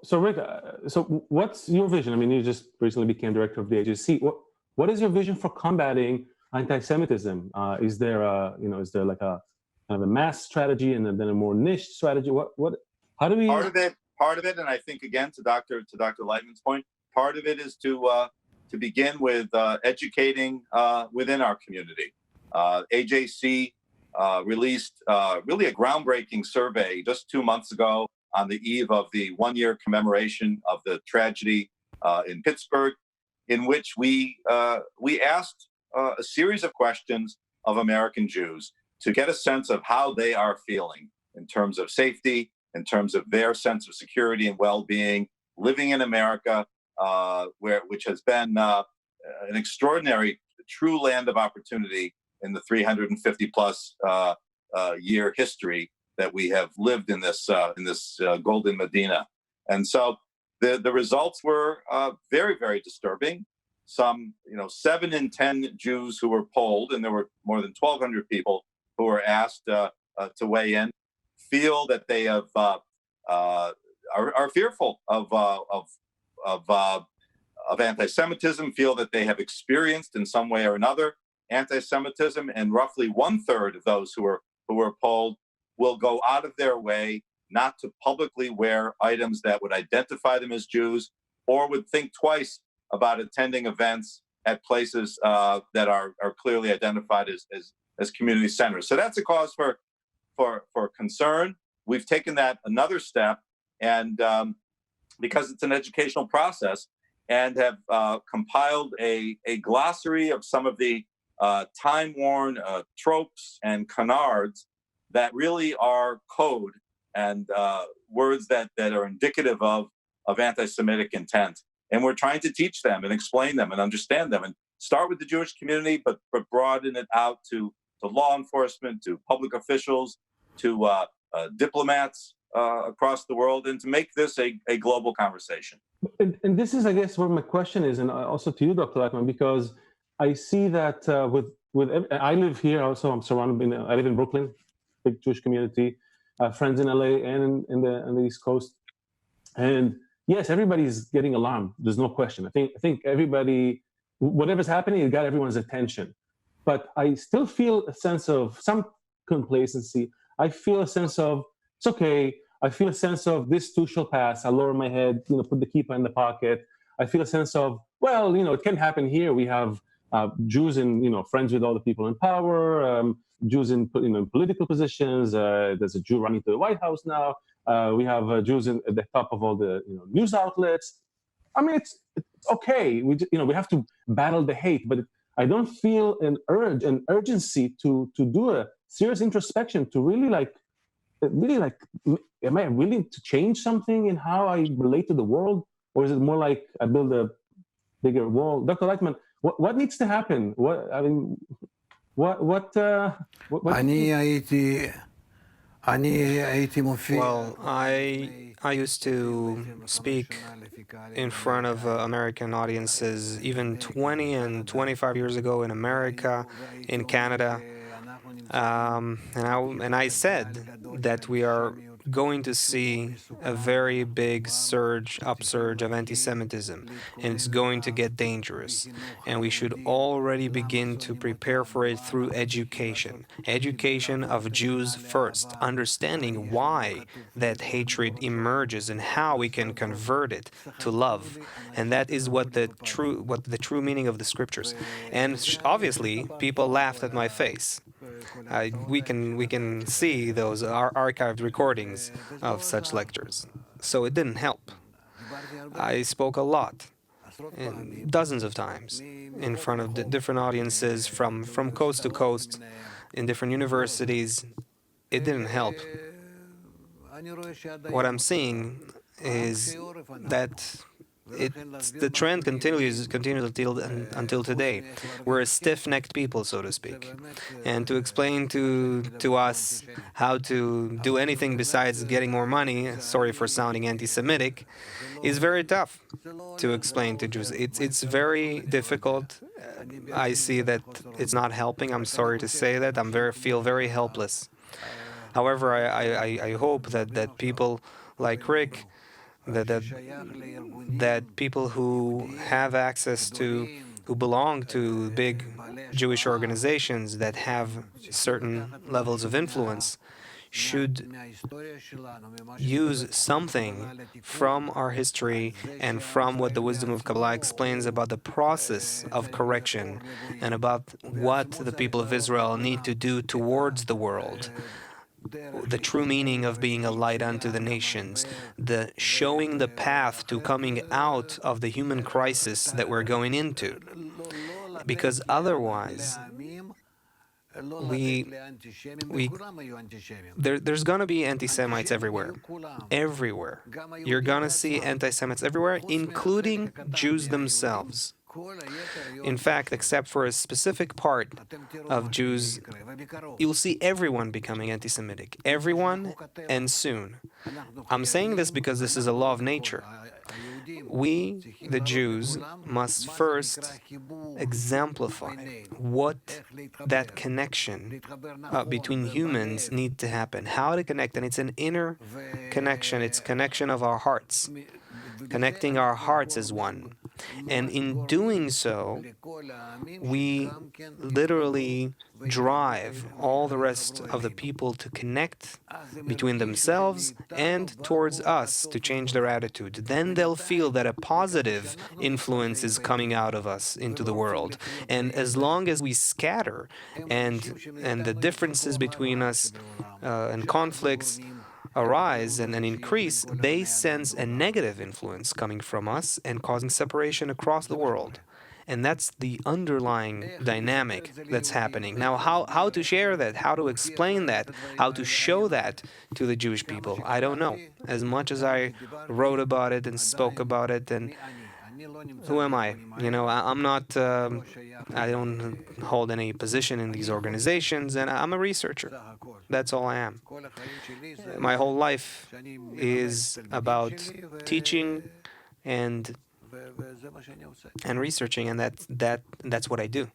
So Rick, what's your vision? I mean, you just recently became director of the agency. What is your vision for combating anti-Semitism? Is there like a kind of a mass strategy and then a more niche strategy? How do we? Part of it, and I think again to Dr. Laitman's point, part of it is to begin with educating within our community. AJC released really a groundbreaking survey just 2 months ago on the eve of the one-year commemoration of the tragedy in Pittsburgh, in which we asked a series of questions of American Jews to get a sense of how they are feeling in terms of safety, in terms of their sense of security and well-being, living in America, which has been an extraordinary, true land of opportunity in the 350 plus year history that we have lived in this golden Medina. And so the results were very, very disturbing. Some 7 in 10 Jews who were polled, and there were more than 1,200 people who were asked to weigh in, feel that they have are fearful of anti-Semitism, feel that they have experienced in some way or another anti-Semitism, and roughly 1/3 of those who were polled will go out of their way not to publicly wear items that would identify them as Jews, or would think twice about attending events at places that are clearly identified as community centers. So that's a cause for concern. We've taken that another step, and because it's an educational process, and have compiled a glossary of some of the time-worn tropes and canards that really are code and words that are indicative of anti-Semitic intent. And we're trying to teach them and explain them and understand them, and start with the Jewish community, but broaden it out to law enforcement, to public officials, to diplomats across the world, and to make this a global conversation. And this is, I guess, where my question is, and also to you, Dr. Laitman, because I see that I live here also. I'm surrounded. I live in Brooklyn, big Jewish community, friends in LA and in the East Coast, and yes, everybody's getting alarmed. There's no question. I think everybody, whatever's happening, it got everyone's attention. But I still feel a sense of some complacency. I feel a sense of it's okay. I feel a sense of this too shall pass. I lower my head, put the kippah in the pocket. I feel a sense of, well, it can happen here. We have Jews in, friends with all the people in power, Jews in political positions. There's a Jew running to the White House now. We have Jews at the top of all the news outlets. I mean, it's okay. We have to battle the hate, but I don't feel an urgency to do a serious introspection to really am I willing to change something in how I relate to the world, or is it more like I build a bigger wall? Dr. Laitman, what needs to happen? Well, I used to speak in front of American audiences even 20 and 25 years ago in America, in Canada, and I said that we are going to see a very big upsurge of anti-Semitism, and it's going to get dangerous. And we should already begin to prepare for it through education. Education of Jews first, understanding why that hatred emerges and how we can convert it to love. And that is what the true meaning of the scriptures. And obviously, people laughed at my face. We can see those archived recordings of such lectures. So it didn't help. I spoke a lot, dozens of times, in front of different audiences from coast to coast, in different universities. It didn't help. What I'm seeing is that the trend continues until today. We're a stiff-necked people, so to speak. And to explain to us how to do anything besides getting more money, sorry for sounding anti-Semitic, is very tough to explain to Jews. It's very difficult. I see that it's not helping. I'm sorry to say that. Feel very helpless. However, I hope that people like Rick that people who have access to, who belong to big Jewish organizations that have certain levels of influence, should use something from our history and from what the wisdom of Kabbalah explains about the process of correction and about what the people of Israel need to do towards the world, the true meaning of being a light unto the nations, the showing the path to coming out of the human crisis that we're going into. Because otherwise, there's going to be anti-Semites everywhere. Everywhere. You're going to see anti-Semites everywhere, including Jews themselves. In fact, except for a specific part of Jews, you'll see everyone becoming anti-Semitic. Everyone, and soon. I'm saying this because this is a law of nature. We, the Jews, must first exemplify what that connection between humans need to happen, how to connect, and it's an inner connection, it's connection of our hearts, connecting our hearts as one. And in doing so, we literally drive all the rest of the people to connect between themselves and towards us, to change their attitude. Then they'll feel that a positive influence is coming out of us into the world. And as long as we scatter and the differences between us and conflicts arise and increase, they sense a negative influence coming from us and causing separation across the world. And that's the underlying dynamic that's happening. Now, how to share that, how to explain that, how to show that to the Jewish people, I don't know. As much as I wrote about it and spoke about it, and who am I? I'm not, I don't hold any position in these organizations, and I'm a researcher. That's all I am. My whole life is about teaching and researching, and that's what I do.